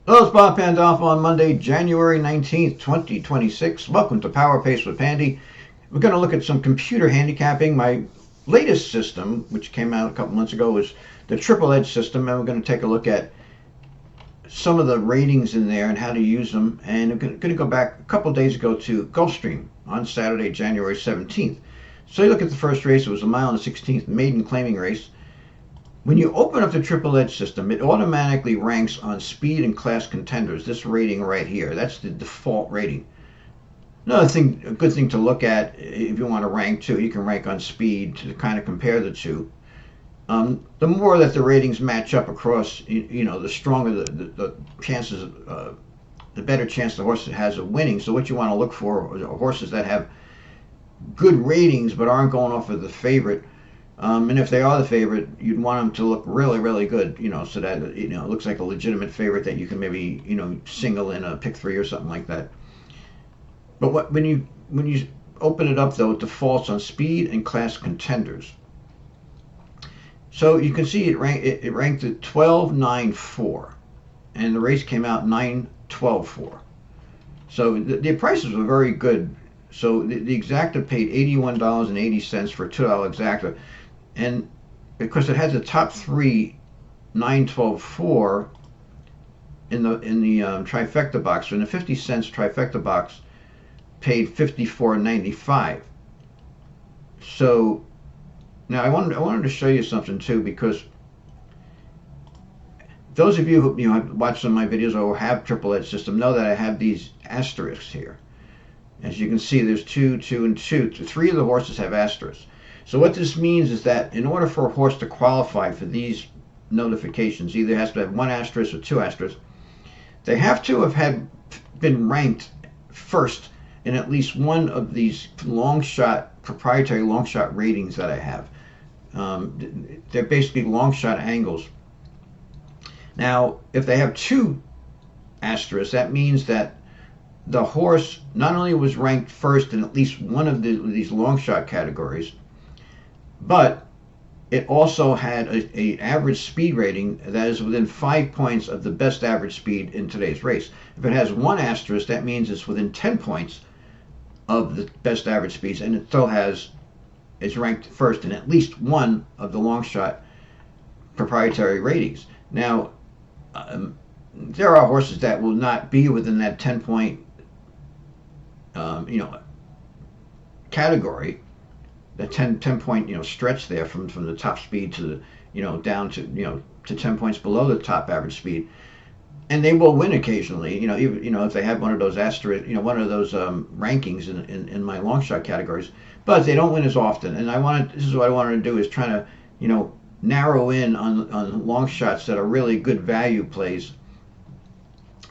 Hello, it's Bob Pandoff on Monday, January 19th, 2026. Welcome to Power Pace with Pandy. We're going to look at some computer handicapping. My latest system, which came out a couple months ago, is the triple edge system, and we're going to take a look at some of the ratings in there and how to use them. And we're going to go back a couple days ago to Gulfstream on Saturday, January 17th. So you look at the first race, it was a mile and 16th maiden claiming race. When you open up the triple edge system, it automatically ranks on speed and class contenders. This rating right here, that's the default rating. Another thing, a good thing to look at if you want to rank too, you can rank on speed to kind of compare the two. The more that the ratings match up across, the stronger the chances, the better chance the horse has of winning. So what you want to look for are horses that have good ratings but aren't going off of the favorite. And if they are the favorite, you'd want them to look really, really good, so that it looks like a legitimate favorite that you can maybe single in a pick three or something like that. But when you open it up though, it defaults on speed and class contenders. So you can see it ranked at 12.94, and the race came out 9.12.4. So the prices were very good. So the exacta paid $81.80 for a $2 exacta. And because it has the top three, 9.12.4 in the trifecta box, so in the 50 cents trifecta box, paid $54.95. So now I wanted to show you something too, because those of you who have watched some of my videos or have triple edge system know that I have these asterisks here. As you can see, there's 2, 2, and 2. 3 of the horses have asterisks. So what this means is that in order for a horse to qualify for these notifications, either has to have 1 asterisk or 2 asterisks, they have to have been ranked first in at least one of these proprietary long shot ratings that I have. They're basically long shot angles. Now, if they have 2 asterisks, that means that the horse not only was ranked first in at least one of these long shot categories, but it also had a average speed rating that is within 5 points of the best average speed in today's race. If it has 1 asterisk, that means it's within 10 points of the best average speeds, and it still is ranked first in at least one of the long shot proprietary ratings. Now, there are horses that will not be within that 10 point category, the 10 point stretch there from the top speed to the down to 10 points below the top average speed, and they will win occasionally, even if they have one of those one of those rankings in my long shot categories, but they don't win as often. And this is what I wanted to do, is trying to narrow in on long shots that are really good value plays.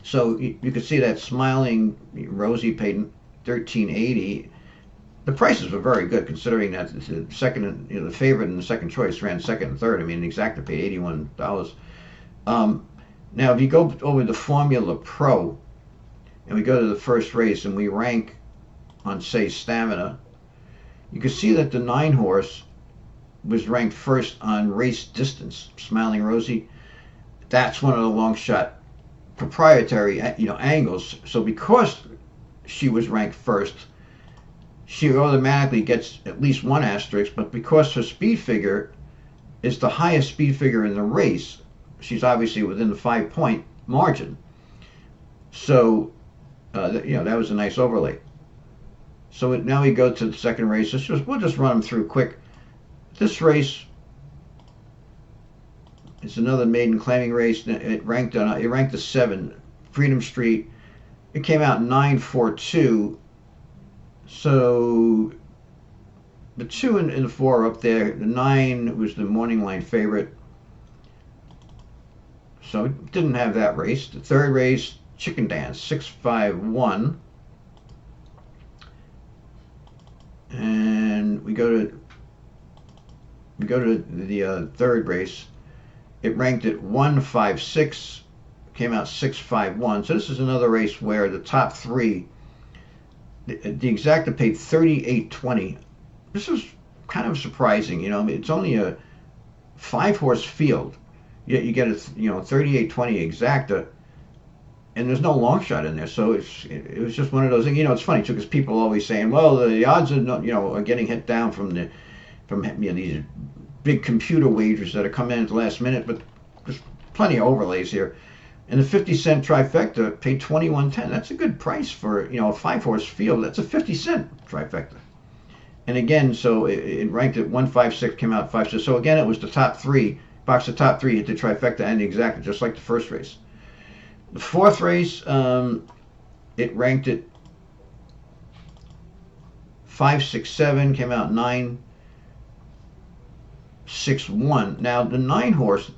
So you can see that Smiling Rosie paid $13.80. The prices were very good, considering that the second, the favorite and the second choice ran second and third. I mean, exacta paid $81. Now, if you go over the Formula Pro and we go to the first race and we rank on, say, stamina, you can see that the 9 horse was ranked first on race distance. Smiling Rosie, that's one of the long shot proprietary angles. So because she was ranked first, she automatically gets at least 1 asterisk, but because her speed figure is the highest speed figure in the race, she's obviously within the 5 point margin. So that was a nice overlay. So now we go to the second race. We'll just run them through quick. This race is another maiden claiming race. It ranked a 7, Freedom Street. It came out 9.42. So the 2 and the 4 are up there. The 9 was the morning line favorite, so it didn't have that race. The third race, Chicken Dance, 6.51. And we go to the third race. It ranked at 1.56, came out 6.51. So this is another race where the top 3, the exacta paid $38.20. This is kind of surprising. It's only a 5 horse field, yet you get a $38.20 exacta. and there's no long shot in there. So it was just one of those things. It's funny too because people always saying, well, the odds are not, are getting hit down from these big computer wagers that are coming in at the last minute, but there's plenty of overlays here. And the 50-cent trifecta paid 21.10. That's a good price for a 5-horse field. That's a 50-cent trifecta. And again, so it ranked at 156, came out 56. So again, it was the top three. Box of top three hit the trifecta and the exacta, just like the first race. The fourth race, it ranked at 567, came out 961. Now the 9-horse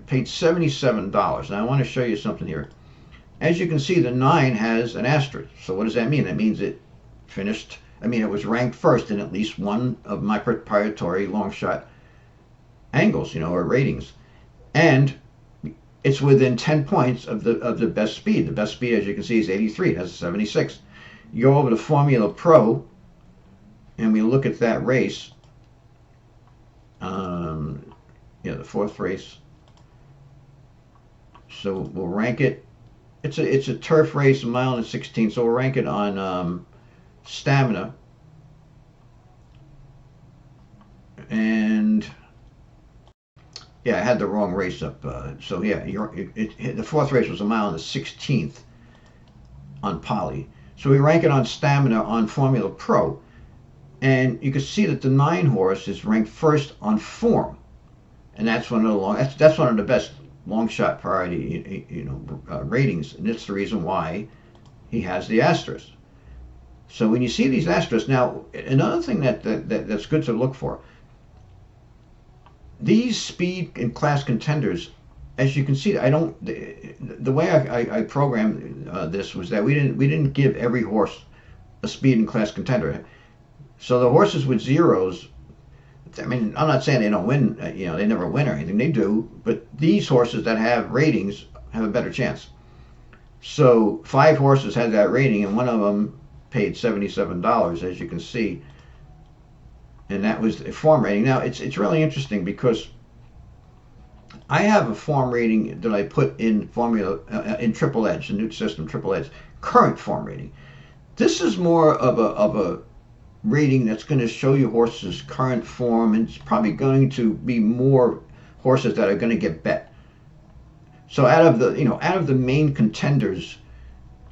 paid $77. Now I want to show you something here. As you can see, the 9 has an asterisk. So what does that mean? That means it finished. It was ranked first in at least one of my proprietary long shot angles, or ratings, and it's within 10 points of the best speed. The best speed, as you can see, is 83. It has a 76. You go over to Formula Pro, and we look at that race. The fourth race. So we'll rank it. It's a turf race, a mile and 16. So we'll rank it on stamina. And yeah, I had the wrong race up. So yeah, the fourth race was a mile and the 16th on Poly. So we rank it on stamina on Formula Pro, and you can see that the 9-horse is ranked first on form, and that's one of the that's one of the best long shot priority ratings, and it's the reason why he has the asterisk. So when you see these asterisks, now another thing that's good to look for. These speed and class contenders, as you can see, the way I programmed this was that we didn't give every horse a speed and class contender. So the horses with zeros, I'm not saying they don't win, they never win or anything, they do, but these horses that have ratings have a better chance. So 5 horses had that rating, and one of them paid $77, as you can see. And that was a form rating. Now it's really interesting because I have a form rating that I put in Formula in Triple Edge, the new system Triple Edge, current form rating. This is more of a rating that's going to show you horses' current form, and it's probably going to be more horses that are going to get bet. So out of the main contenders,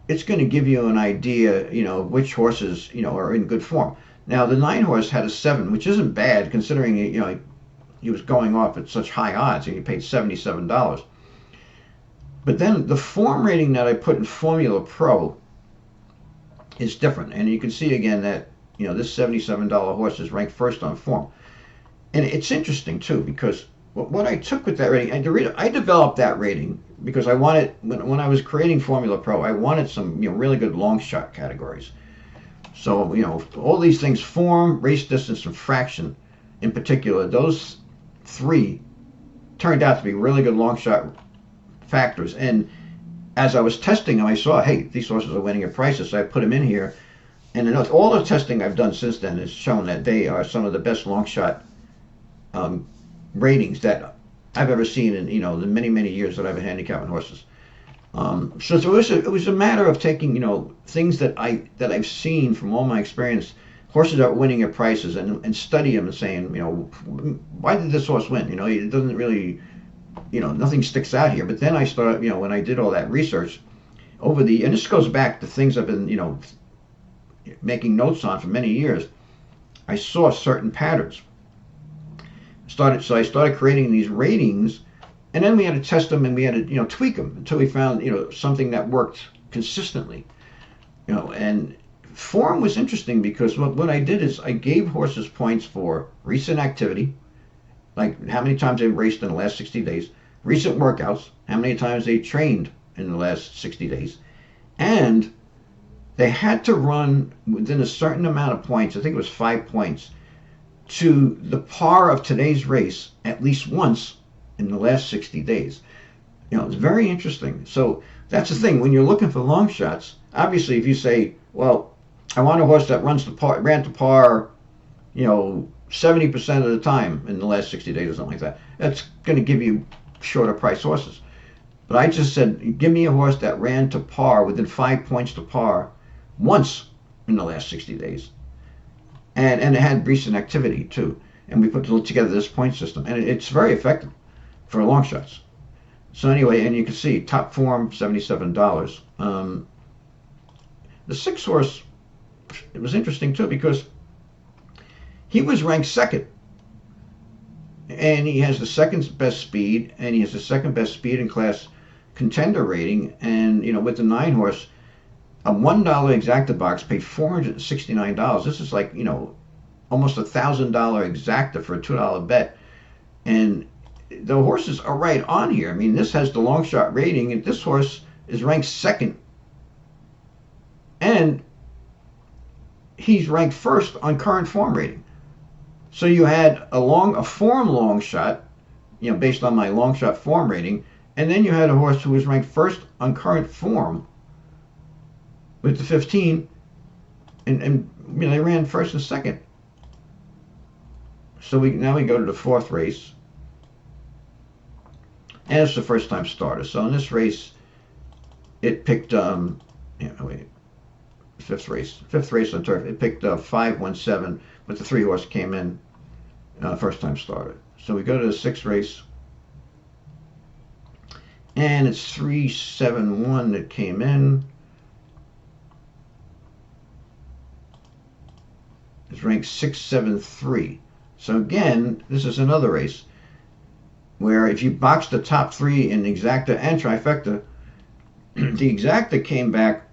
it's going to give you an idea, which horses are in good form. Now the 9-horse had a 7, which isn't bad considering he was going off at such high odds, and he paid $77. But then the form rating that I put in Formula Pro is different, and you can see again that this $77 horse is ranked first on form, and it's interesting too because what I took with that rating, I developed that rating because I wanted when I was creating Formula Pro, I wanted some really good long shot categories. So, all these things, form, race distance, and fraction in particular, those 3 turned out to be really good long shot factors. And as I was testing them, I saw, hey, these horses are winning at prices, so I put them in here. And all the testing I've done since then has shown that they are some of the best long shot ratings that I've ever seen in, the many, many years that I've been handicapping horses. So it was a matter of taking things that I've seen from all my experience, horses that are winning at prices, and study them and saying why did this horse win? It doesn't really nothing sticks out here. But then I started when I did all that research and this goes back to things I've been making notes on for many years. I saw certain patterns. So I started creating these ratings. And then we had to test them, and we had to, tweak them until we found, something that worked consistently. And form was interesting because what I did is I gave horses points for recent activity, like how many times they've raced in the last 60 days, recent workouts, how many times they trained in the last 60 days, and they had to run within a certain amount of points, I think it was 5 points, to the par of today's race at least once in the last 60 days. It's very interesting. So that's the thing. When you're looking for long shots, obviously if you say, well, I want a horse that ran to par, 70% of the time in the last 60 days or something like that, that's going to give you shorter price horses. But I just said, give me a horse that ran to par, within 5 points to par, once in the last 60 days. And it had recent activity too. And we put together this point system, and it's very effective for long shots. So anyway, and you can see top form $77. The 6-horse, it was interesting too because he was ranked second, and he has the second best speed, and he has the second best speed in class contender rating. And with the 9-horse, a $1 exacta box paid $469. This is like almost $1,000 exacta for a $2 bet, and the horses are right on here. I mean, this has the long shot rating, and this horse is ranked second, and he's ranked first on current form rating. So you had a form long shot, based on my long shot form rating, and then you had a horse who was ranked first on current form with the 15, and they ran first and second. So now we go to the 4th race, and it's the first time starter. So in this race, it picked fifth race on turf. It picked 5-1-7, but the 3-horse came in first time starter. So we go to the 6th race, and it's 3-7-1 that came in. It's ranked 6-7-3. So again, this is another race where if you box the top 3 in exacta and trifecta, the exacta came back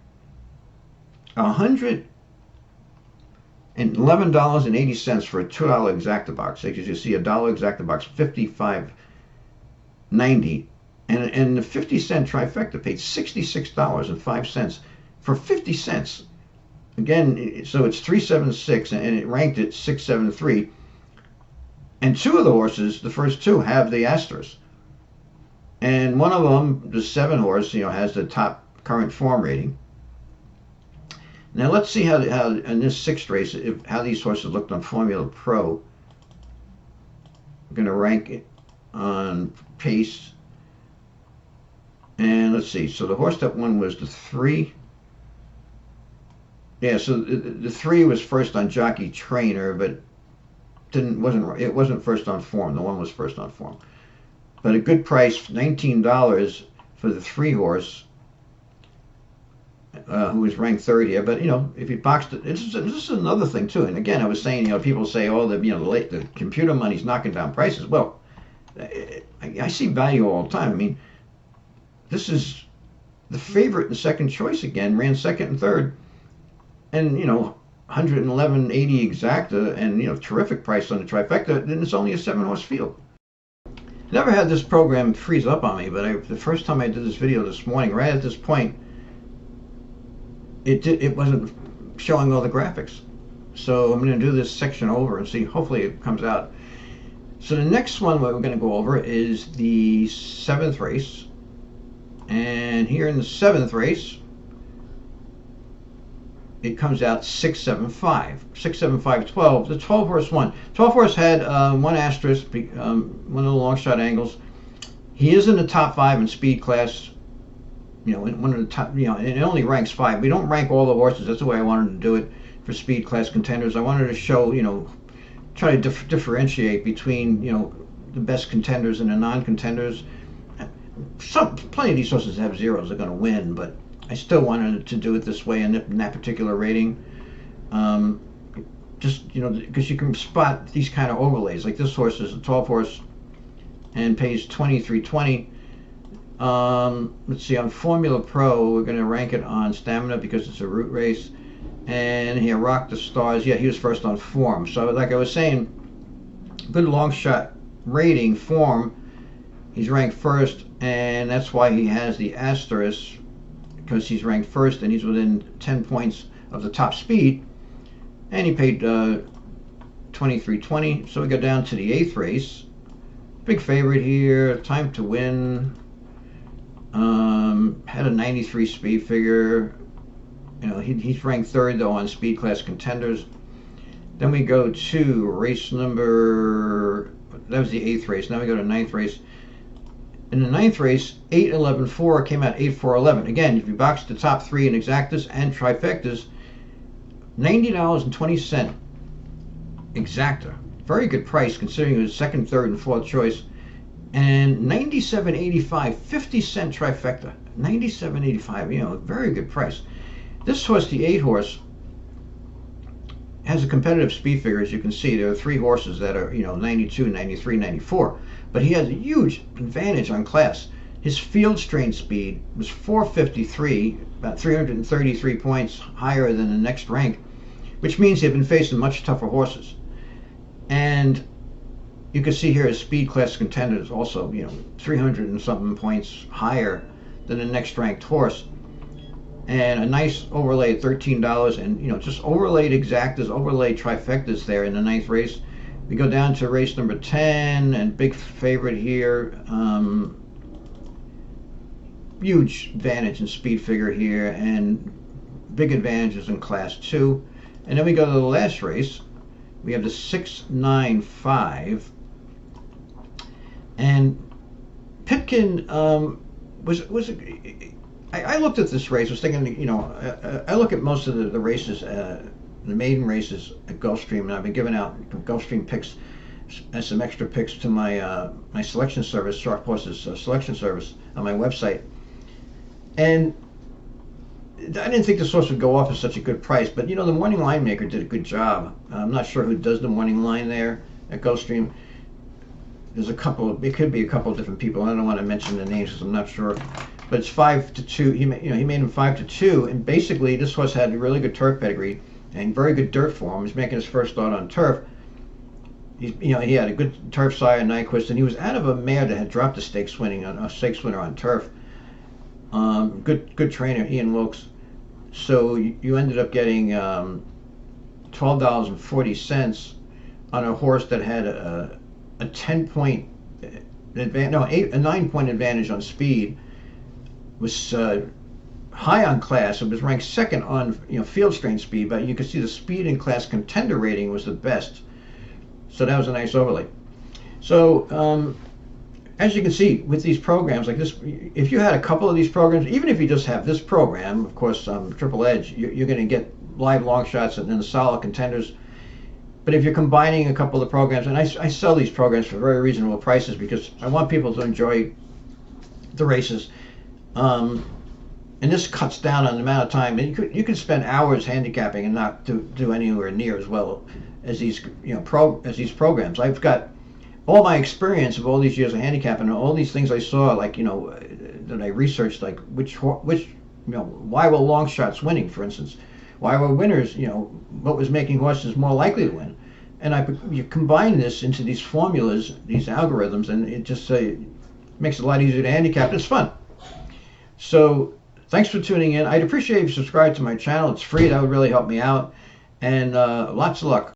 $111.80 for a $2 exacta box. As you see, a $1 exacta box, $55.90, and the 50-cent trifecta paid $66.05 for 50 cents. Again, so it's 3-7-6, and it ranked at 6-7-3. And 2 of the horses, the first 2, have the asterisk. And one of them, the 7-horse, has the top current form rating. Now let's see how in this 6th race, how these horses looked on Formula Pro. I'm going to rank it on pace. And let's see. So the horse that won was the 3. Yeah, so the 3 was first on Jockey Trainer, but it wasn't first on form. The 1 was first on form. But a good price, $19 for the 3-horse, who was ranked 3rd here. But if you boxed it, this is another thing too. And again, I was saying, people say, oh, the computer money's knocking down prices. Well, I see value all the time. I mean, this is the favorite and second choice again, ran second and third, and 111.80 exacta, and terrific price on the trifecta. Then it's only a 7-horse field. Never had this program freeze up on me, but the first time I did this video this morning, right at this point, it wasn't showing all the graphics. So I'm going to do this section over and see. Hopefully it comes out. So the next one we're going to go over is the 7th race. And here in the 7th race, it comes out 6-7-5. 6-7-5-12. The 12-horse won. 12-horse had 1 asterisk, one of the long shot angles. He is in the top 5 in speed class. In one of the top, and it only ranks 5. We don't rank all the horses. That's the way I wanted to do it for speed class contenders. I wanted to show, try to differentiate between, the best contenders and the non-contenders. Plenty of these horses have zeros are going to win, but I still wanted to do it this way in that particular rating. Just, because you can spot these kind of overlays. Like this horse is a 12-horse and pays $23.20. Let's see, on Formula Pro, we're going to rank it on stamina because it's a route race. And here, Rock the Stars, yeah, he was first on form. So like I was saying, good long shot rating, form, he's ranked first, and that's why he has the asterisk, because he's ranked first and he's within 10 points of the top speed. And he paid $23.20. So we go down to the 8th race. Big favorite here, Time to Win. Had a 93 speed figure. He's ranked 3rd though on speed class contenders. Then we go to race number, that was the 8th race. Now we go to 9th race. In the ninth race, 8-11-4 came out 8-4-11. Again, if you box the top three in exactas and trifectas, $90.20 exacta. Very good price considering it was second, third, and fourth choice. And $97.85, 50-cent trifecta. $97.85, very good price. This horse, the 8 horse, has a competitive speed figure. As you can see, there are 3 horses that are 92, 93, 94, but he has a huge advantage on class. His field strain speed was 453, about 333 points higher than the next rank, which means they've been facing much tougher horses. And you can see here his speed class contender is also 300 and something points higher than the next ranked horse. And a nice overlay at $13, and just overlaid exactas, overlaid trifectas there in the ninth race. We go down to race number 10, and big favorite here. Huge advantage in speed figure here, and big advantages in class 2. And then we go to the last race. We have the 6-9-5, and Pipkin was. I looked at this race. Was thinking, I look at most of the races, the maiden races at Gulfstream, and I've been giving out Gulfstream picks and some extra picks to my my selection service, Sharp Horses selection service on my website. And I didn't think this horse would go off at such a good price, but the morning line maker did a good job. I'm not sure who does the morning line there at Gulfstream. There's it could be a couple of different people. I don't want to mention the names because I'm not sure. But it's 5-2. He made him 5-2, and basically this horse had a really good turf pedigree and very good dirt form. He's making his first start on turf. He had a good turf sire, Nyquist, and he was out of a mare that had dropped a stakes winner on turf. Good trainer, Ian Wilkes. So you ended up getting $12.40 on a horse that had a 10-point advantage, a 9-point advantage on speed. Was high on class. It was ranked second on field strain speed, but you can see the speed and class contender rating was the best. So that was a nice overlay. So as you can see with these programs like this, if you had a couple of these programs, even if you just have this program, of course, Triple Edge, you're going to get live long shots and then solid contenders. But if you're combining a couple of programs, and I sell these programs for very reasonable prices because I want people to enjoy the races. And this cuts down on the amount of time. And you can spend hours handicapping and not do anywhere near as well as these programs. I've got all my experience of all these years of handicapping and all these things I saw, like that I researched, like which why were long shots winning, for instance, why were winners, what was making horses more likely to win, and you combine this into these formulas, these algorithms, and it just makes it a lot easier to handicap. It's fun. So thanks for tuning in. I'd appreciate if you subscribe to my channel. It's free. That would really help me out. And lots of luck.